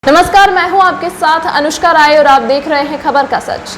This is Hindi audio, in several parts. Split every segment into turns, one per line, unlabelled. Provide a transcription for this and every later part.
नमस्कार, मैं हूं आपके साथ अनुष्का राय और आप देख रहे हैं खबर का सच।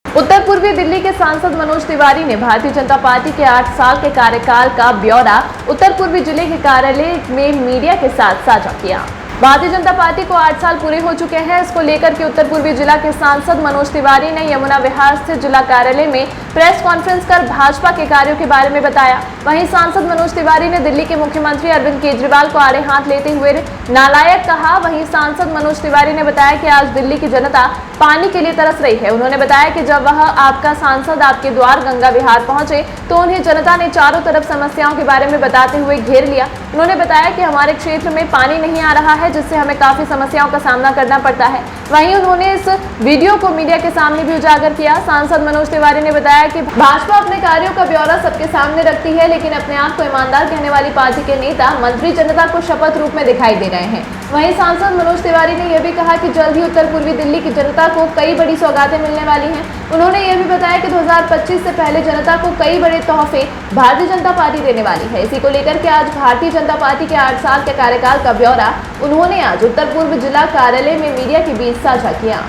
उत्तर पूर्वी दिल्ली के सांसद मनोज तिवारी ने भारतीय जनता पार्टी के 8 साल के कार्यकाल का ब्यौरा उत्तर पूर्वी जिले के कार्यालय में मीडिया के साथ साझा किया। भारतीय जनता पार्टी को 8 साल पूरे हो चुके हैं। इसको लेकर के उत्तर पूर्वी जिला के सांसद मनोज तिवारी ने यमुना विहार स्थित जिला कार्यालय में प्रेस कॉन्फ्रेंस कर भाजपा के कार्यों के बारे में बताया। वहीं सांसद मनोज तिवारी ने दिल्ली के मुख्यमंत्री अरविंद केजरीवाल को आड़े हाथ लेते हुए नालायक कहा। वहीं सांसद मनोज तिवारी ने बताया कि आज दिल्ली की जनता पानी के लिए तरस रही है। उन्होंने बताया कि जब वह आपका सांसद आपके द्वार गंगा विहार पहुंचे तो उन्हें जनता ने चारों तरफ समस्याओं के बारे में बताते हुए घेर लिया। उन्होंने बताया कि हमारे क्षेत्र में पानी नहीं आ रहा है, जिससे हमें काफी समस्याओं का सामना करना पड़ता है। वहीं उन्होंने इस वीडियो को मीडिया के सामने भी उजागर किया। सांसद मनोज तिवारी ने बताया कि भाजपा अपने कार्यों का ब्यौरा सबके सामने रखती है, लेकिन अपने आप को ईमानदार कहने वाली पार्टी के नेता मंत्री जनता को शपथ रूप में दिखाई दे रहे हैं। वहीं सांसद मनोज तिवारी ने यह भी कहा कि जल्द ही उत्तर पूर्वी दिल्ली की जनता को कई बड़ी सौगातें मिलने वाली हैं। उन्होंने यह भी बताया कि 2025 से पहले जनता को कई बड़े तोहफे भारतीय जनता पार्टी देने वाली है। इसी को लेकर के आज भारतीय जनता पार्टी के 8 साल के कार्यकाल का ब्यौरा उन्होंने आज उत्तर पूर्व जिला कार्यालय में मीडिया के बीच साझा किया।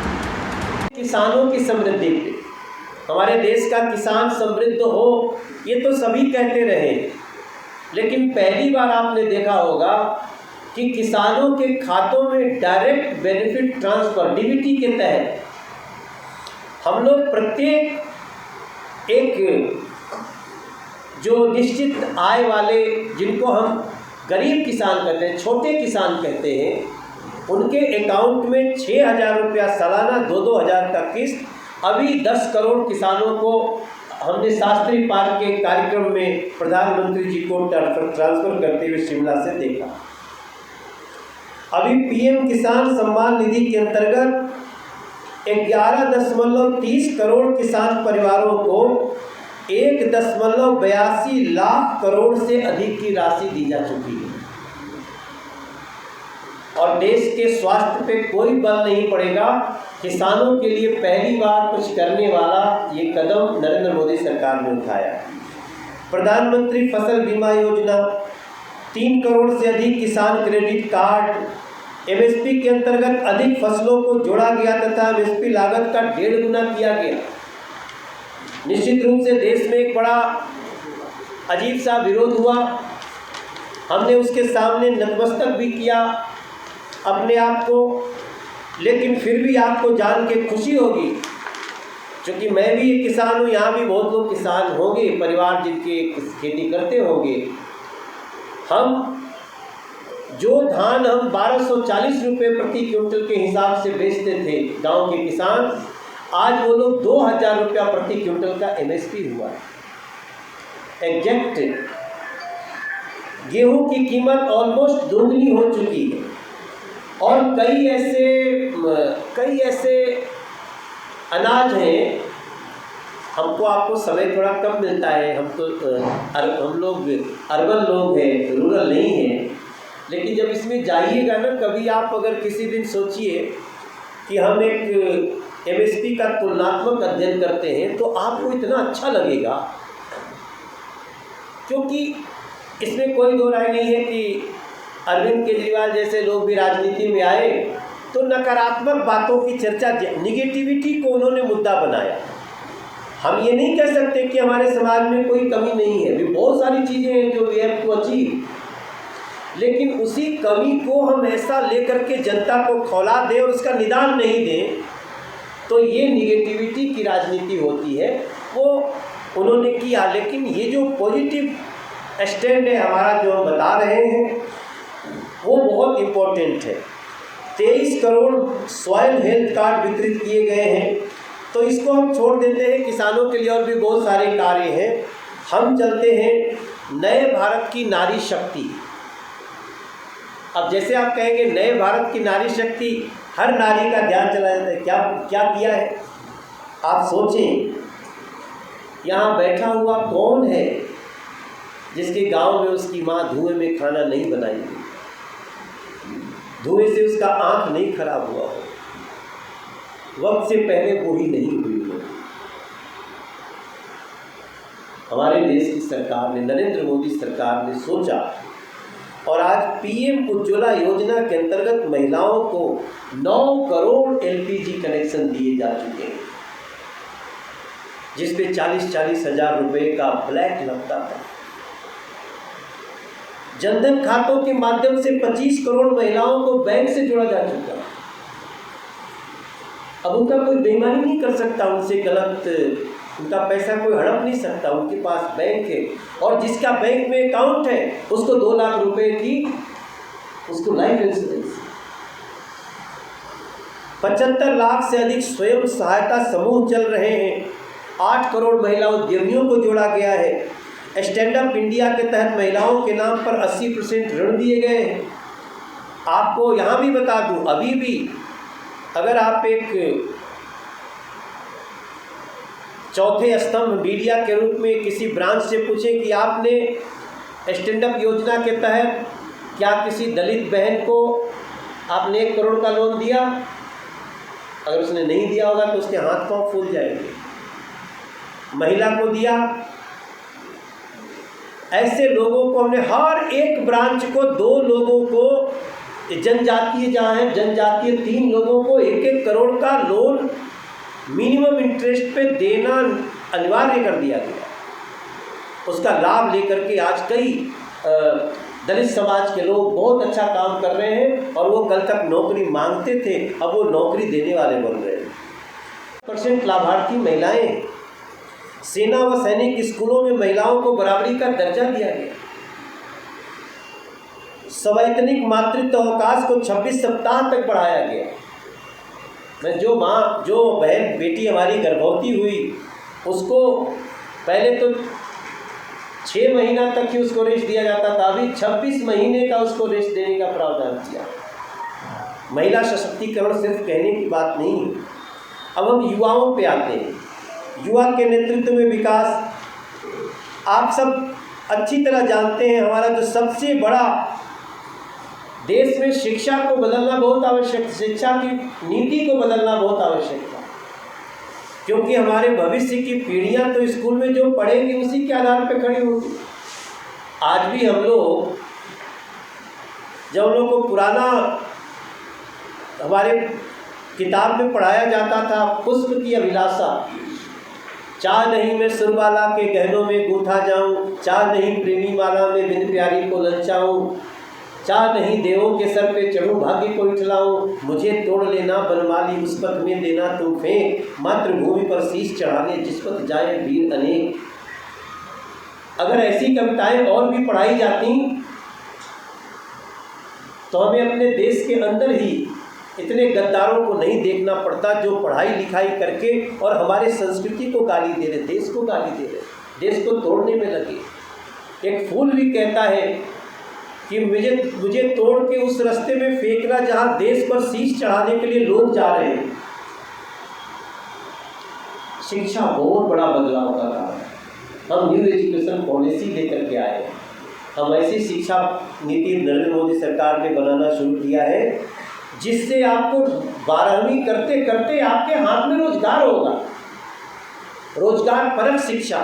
किसानों की समृद्धि पे, हमारे देश का किसान समृद्ध हो, ये तो सभी कहते रहे, लेकिन पहली बार आपने देखा होगा कि किसानों के खातों में डायरेक्ट बेनिफिट ट्रांसफर डीबीटी के तहत हम लोग प्रत्येक एक जो निश्चित आय वाले, जिनको हम गरीब किसान कहते हैं, छोटे किसान कहते हैं, उनके अकाउंट में 6,000 रुपया सालाना 2-2 हज़ार का किस्त अभी 10 करोड़ किसानों को हमने शास्त्री पार्क के कार्यक्रम में प्रधानमंत्री जी को ट्रांसफर करते हुए शिमला से देखा। अभी पीएम किसान सम्मान निधि के अंतर्गत 11.30 करोड़ किसान परिवारों को 1.82 लाख करोड़ से अधिक की राशि दी जा चुकी है। और देश के स्वास्थ्य पे कोई बल नहीं पड़ेगा। किसानों के लिए पहली बार कुछ करने वाला ये कदम नरेंद्र मोदी सरकार ने उठाया। प्रधानमंत्री फसल बीमा योजना, 3 करोड़ से अधिक किसान क्रेडिट कार्ड, एमएसपी के अंतर्गत अधिक फसलों को जोड़ा गया तथा एमएसपी लागत का 1.5 गुना किया गया। निश्चित रूप से देश में एक बड़ा अजीब सा विरोध हुआ, हमने उसके सामने नतमस्तक भी किया अपने आप को, लेकिन फिर भी आपको जान के खुशी होगी, क्योंकि मैं भी एक किसान हूँ, यहाँ भी बहुत लोग किसान होंगे, परिवार जिनके खेती करते होंगे। हम जो धान हम 1240 रुपये प्रति क्विंटल के हिसाब से बेचते थे गांव के किसान, आज वो लोग 2,000 रुपया प्रति क्विंटल का एमएसपी हुआ है। एग्जैक्ट गेहूं की कीमत ऑलमोस्ट दोगुनी हो चुकी है। और कई ऐसे अनाज हैं, हमको आपको समय थोड़ा कम मिलता है, हम लोग अर्बन लोग हैं, रूरल नहीं हैं, लेकिन जब इसमें जाइएगा ना, कभी आप अगर किसी दिन सोचिए कि हम एक एमएसपी का तुलनात्मक अध्ययन करते हैं, तो आपको इतना अच्छा लगेगा, क्योंकि इसमें कोई दो राय नहीं है कि अरविंद केजरीवाल जैसे लोग भी राजनीति में आए तो नकारात्मक बातों की चर्चा, निगेटिविटी को उन्होंने मुद्दा बनाया। हम ये नहीं कह सकते कि हमारे समाज में कोई कमी नहीं है, भी बहुत सारी चीज़ें हैं जो वी हैव टू अचीव, लेकिन उसी कमी को हम ऐसा लेकर के जनता को खौला दें और उसका निदान नहीं दें, तो ये निगेटिविटी की राजनीति होती है। वो उन्होंने किया, लेकिन ये जो पॉजिटिव स्टैंड है हमारा, जो हम बता रहे हैं, वो बहुत इम्पोर्टेंट है। 23 करोड़ सॉइल हेल्थ कार्ड वितरित किए गए हैं, तो इसको हम छोड़ देते हैं। किसानों के लिए और भी बहुत सारे कार्य हैं। हम चलते हैं नए भारत की नारी शक्ति। अब जैसे आप कहेंगे नए भारत की नारी शक्ति, हर नारी का ध्यान चला जाता है, क्या किया है आप सोचें। यहाँ बैठा हुआ कौन है जिसके गांव में उसकी माँ धुएं में खाना नहीं बनाएगी, धुएं से उसका आंख नहीं खराब हुआ हो, वक्त से पहले बूढ़ी नहीं हुई हो। हमारे देश की सरकार ने, नरेंद्र मोदी सरकार ने सोचा और आज पीएम उज्ज्वला योजना के अंतर्गत महिलाओं को 9 करोड़ एलपीजी कनेक्शन दिए जा चुके हैं, जिस पे 40-40 हजार रुपए का ब्लैक लगता था। जनधन खातों के माध्यम से 25 करोड़ महिलाओं को बैंक से जोड़ा जा चुका है। अब उनका कोई बेईमानी नहीं कर सकता, उनसे गलत उनका पैसा कोई हड़प नहीं सकता, उनके पास बैंक है और जिसका बैंक में अकाउंट है उसको 2 लाख रुपए की उसको लाइफ इंश्योरेंस। 75 लाख से अधिक स्वयं सहायता समूह चल रहे हैं। 8 करोड़ महिला उद्यमियों को जोड़ा गया है। स्टैंड अप इंडिया के तहत महिलाओं के नाम पर 80% ऋण दिए गए हैं। आपको यहाँ भी बता दूँ, अभी भी अगर आप एक चौथे स्तंभ मीडिया के रूप में किसी ब्रांच से पूछें कि आपने स्टैंड अप योजना के तहत क्या किसी दलित बहन को आपने 1 करोड़ का लोन दिया, अगर उसने नहीं दिया होगा तो उसके हाथ पांव फूल जाएंगे। महिला को दिया, ऐसे लोगों को हमने हर एक ब्रांच को 2 लोगों को, जनजातीय जहाँ है जनजातीय 3 लोगों को 1-1 करोड़ का लोन मिनिमम इंटरेस्ट पे देना अनिवार्य कर दिया गया। उसका लाभ लेकर के आज कई दलित समाज के लोग बहुत अच्छा काम कर रहे हैं और वो कल तक नौकरी मांगते थे, अब वो नौकरी देने वाले बन रहे हैं। % लाभार्थी महिलाएं। सेना व सैनिक स्कूलों में महिलाओं को बराबरी का दर्जा दिया गया। सवैतनिक मातृत्व अवकाश को 26 सप्ताह तक बढ़ाया गया। मैं जो बहन बेटी हमारी गर्भवती हुई उसको पहले तो 6 महीना तक ही उसको रेस्ट दिया जाता था, अभी 26 महीने का उसको रेस्ट देने का प्रावधान किया। महिला सशक्तिकरण सिर्फ कहने की बात नहीं। अब हम युवाओं पे आते हैं। युवा के नेतृत्व में विकास। आप सब अच्छी तरह जानते हैं, हमारा जो सबसे बड़ा देश में शिक्षा को बदलना बहुत आवश्यक, शिक्षा की नीति को बदलना बहुत आवश्यक था, क्योंकि हमारे भविष्य की पीढ़ियां तो स्कूल में जो पढ़ेंगी उसी के आधार पर खड़ी होगी। आज भी हम लोग जब हम लोग को पुराना हमारे किताब में पढ़ाया जाता था, पुष्प की अभिलाषा, चाह नहीं मैं सुरबाला के गहनों में गूंथा जाऊं, चाह नहीं प्रेमी माला में बिन प्यारी को ललचाऊं, चाह नहीं देवों के सर पे चढ़ूं भाग्य को इठलाऊं, मुझे तोड़ लेना बनमाली उस पथ में देना तुम फेंक, मातृभूमि पर शीश चढ़ाने जिस पथ जाए वीर अनेक। अगर ऐसी कविताएं और भी पढ़ाई जाती तो हमें अपने देश के अंदर ही इतने गद्दारों को नहीं देखना पड़ता जो पढ़ाई लिखाई करके और हमारे संस्कृति को गाली दे रहे, देश को गाली दे रहे, देश को तोड़ने में लगे। एक फूल भी कहता है कि मुझे तोड़ के उस रास्ते में फेंकना जहाँ देश पर शीश चढ़ाने के लिए लोग जा रहे हैं। शिक्षा बहुत बड़ा बदलाव का काम है। हम न्यू एजुकेशन पॉलिसी लेकर के आए हैं। हम ऐसी शिक्षा नीति नरेंद्र मोदी सरकार ने बनाना शुरू किया है जिससे आपको 12वीं करते करते आपके हाथ में रोजगार होगा। रोजगार परक शिक्षा,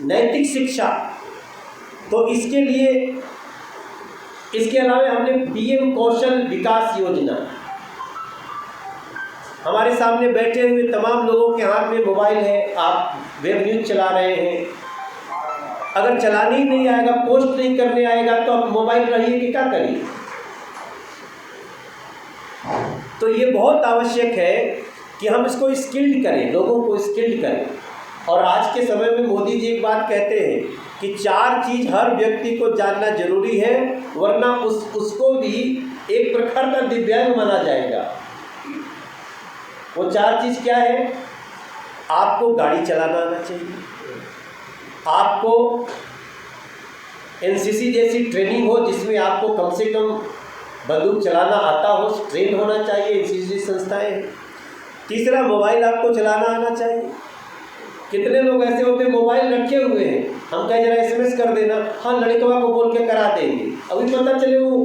नैतिक शिक्षा। तो इसके लिए इसके अलावा हमने पीएम कौशल विकास योजना, हमारे सामने बैठे हुए तमाम लोगों के हाथ में मोबाइल है, आप वेब न्यूज़ चला रहे हैं। अगर चलाने ही नहीं आएगा, पोस्ट नहीं करने आएगा तो आप मोबाइल रहिए कि क्या करिए। तो ये बहुत आवश्यक है कि हम इसको स्किल्ड करें, लोगों को स्किल्ड करें। और आज के समय में मोदी जी एक बात कहते हैं कि 4 चीज़ हर व्यक्ति को जानना जरूरी है, वरना उसको भी एक प्रकार का दिव्यांग माना जाएगा। वो 4 चीज़ क्या है? आपको गाड़ी चलाना आना चाहिए, आपको एनसीसी जैसी ट्रेनिंग हो जिसमें आपको कम से कम बंदूक चलाना आता हो, ट्रेन होना चाहिए, एनसीसी संस्थाएं। तीसरा, मोबाइल आपको चलाना आना चाहिए। कितने लोग ऐसे होते हैं मोबाइल रखे हुए हैं, हम कहें जरा SMS कर देना, हाँ लड़कवा को बोल के करा देंगे। अभी पता चले वो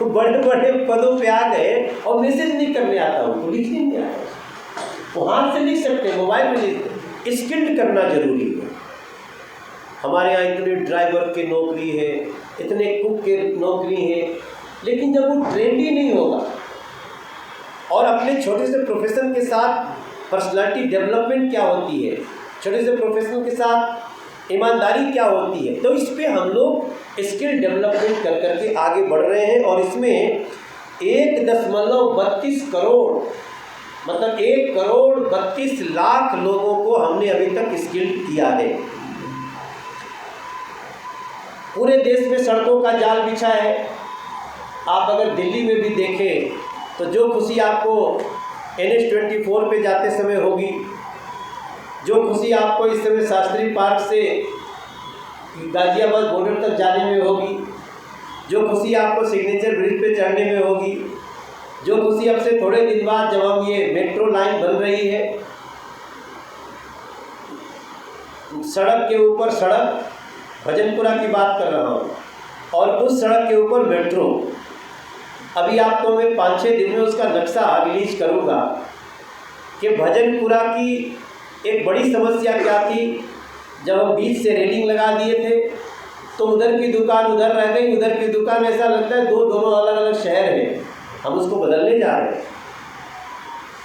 बड़े बड़े पदों पे आ गए और मैसेज नहीं करने आता, उनको लिखने नहीं आता। वो हाथ से लिख सकते हैं, मोबाइल में लिखते। स्किल्ड करना जरूरी है। हमारे यहाँ इतने ड्राइवर की नौकरी है, इतने कुक के नौकरी है, लेकिन जब वो ट्रेंड ही नहीं होगा और अपने छोटे से प्रोफेशन के साथ पर्सनालिटी डेवलपमेंट क्या होती है, छोटे से प्रोफेशन के साथ ईमानदारी क्या होती है, तो इस पे हम लोग स्किल डेवलपमेंट कर करके आगे बढ़ रहे हैं। और इसमें 1.32 करोड़ मतलब 1,32,00,000 लोगों को हमने अभी तक स्किल दिया है। पूरे देश में सड़कों का जाल बिछा है। आप अगर दिल्ली में भी देखें तो जो खुशी आपको NH-24 पे जाते समय होगी, जो खुशी आपको इस समय शास्त्री पार्क से गाजियाबाद बॉर्डर तक जाने में होगी, जो खुशी आपको सिग्नेचर ब्रिज पे चढ़ने में होगी, जो खुशी अब से थोड़े दिन बाद जब हम ये मेट्रो लाइन बन रही है, सड़क के ऊपर सड़क, भजनपुरा की बात कर रहा हूँ, और उस सड़क के ऊपर मेट्रो, अभी आपको मैं 5-6 दिन में उसका नक्शा रिलीज करूँगा कि भजनपुरा की एक बड़ी समस्या क्या थी। जब हम बीच से रेलिंग लगा दिए थे तो उधर की दुकान उधर रह गई, उधर की दुकान ऐसा लगता है दोनों अलग अलग शहर हैं। हम उसको बदलने जा रहे हैं।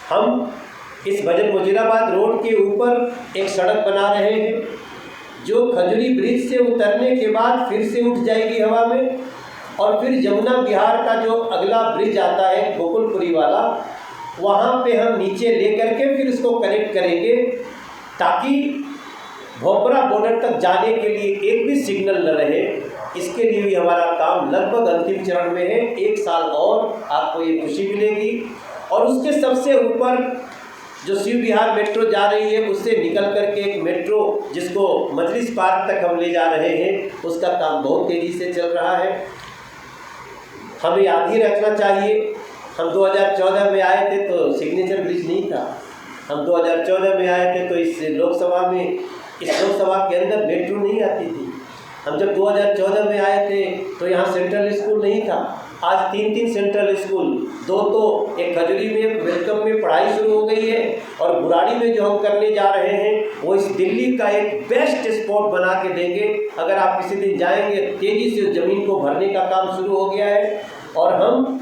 हम इस भजन मुजीराबाद रोड के ऊपर एक सड़क बना रहे हैं जो खजुरी ब्रिज से उतरने के बाद फिर से उठ जाएगी हवा में, और फिर जमुना बिहार का जो अगला ब्रिज आता है गोकुलपुरी वाला, वहाँ पे हम नीचे ले करके फिर उसको कनेक्ट करेंगे ताकि भोपरा बॉर्डर तक जाने के लिए एक भी सिग्नल न रहे। इसके लिए भी हमारा काम लगभग अंतिम चरण में है। 1 साल और आपको ये खुशी मिलेगी। और उसके सबसे ऊपर जो शिव विहार मेट्रो जा रही है, उससे निकल करके एक मेट्रो जिसको मजलिस पार्क तक हम ले जा रहे हैं, उसका काम बहुत तेज़ी से चल रहा है। हमें याद ही रखना चाहिए, हम 2014 में आए थे तो सिग्नेचर ब्रिज नहीं था। हम 2014 में आए थे तो इस लोकसभा के अंदर मेट्रो नहीं आती थी। हम जब 2014 में आए थे तो यहाँ सेंट्रल स्कूल नहीं था। आज 3 सेंट्रल स्कूल, 2 तो एक खजुरी में वेलकम में पढ़ाई शुरू हो गई है, और बुराड़ी में जो हम करने जा रहे हैं वो इस दिल्ली का एक बेस्ट स्पॉट बना के देंगे। अगर आप किसी दिन जाएंगे, तेज़ी से ज़मीन को भरने का काम शुरू हो गया है, और हम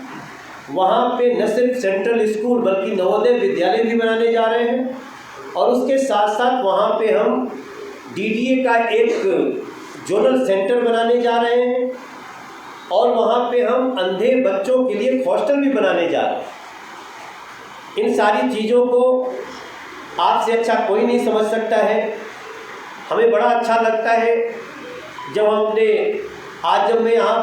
वहाँ पे न सिर्फ सेंट्रल स्कूल बल्कि नवोदय विद्यालय भी बनाने जा रहे हैं, और उसके साथ साथ वहाँ पे हम DDA का एक जोनल सेंटर बनाने जा रहे हैं, और वहाँ पे हम अंधे बच्चों के लिए हॉस्टल भी बनाने जा रहे हैं। इन सारी चीज़ों को आपसे अच्छा कोई नहीं समझ सकता है। हमें बड़ा अच्छा लगता है जब मैं यहाँ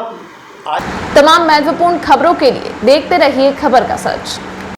तमाम महत्वपूर्ण खबरों के लिए देखते रहिए खबर का सच।